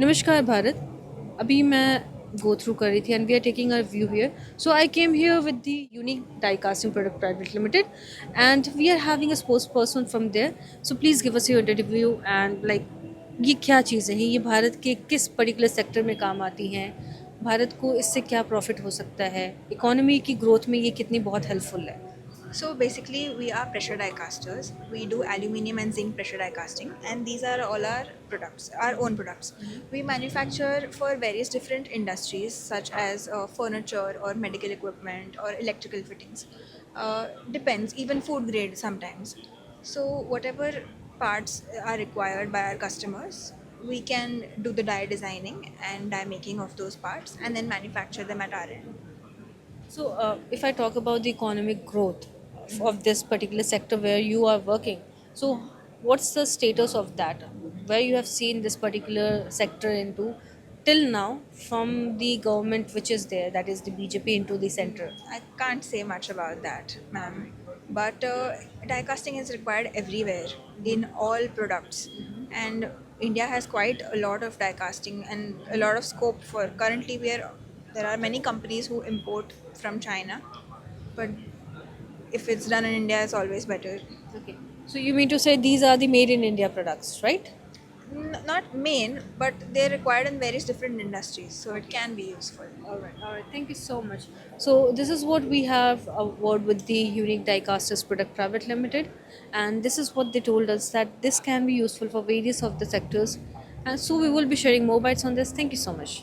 नमस्कार भारत। अभी मैं गो थ्रू कर रही थी and we are taking a view here. So I came here with the unique die casting product private limited and we are having a spokesperson from there. So please give us your interview and like ये क्या चीज़ें हैं, ये भारत के किस particular sector में काम आती हैं, भारत को इससे क्या प्रॉफिट हो सकता है, इकोनॉमी की ग्रोथ में ये कितनी बहुत हेल्पफुल है. So basically, we are pressure die casters. We do aluminium and zinc pressure die casting, and these are all our products, our own products. We manufacture for various different industries, such as furniture or medical equipment or electrical fittings. Depends, even food grade sometimes. So whatever parts are required by our customers, we can do the die designing and die making of those parts, and then manufacture them at our end. So, if I talk about the economic growth of this particular sector where you are working, so what's the status of that? Where you have seen this particular sector into till now from the government which is there, that is the BJP into the center. I can't say much about that, ma'am. But die casting is required everywhere in all products, and India has quite a lot of die casting and a lot of scope for. Currently, there are many companies who import from China, but if it's done in India, it's always better. Okay. So you mean to say these are the made in India products, right? Not main, but they're required in various different industries, so it can be useful. All right. Thank you so much. So this is what we have a word with the Unique Diecasters Product Private Limited, and this is what they told us that this can be useful for various of the sectors, and so we will be sharing more bites on this. Thank you so much.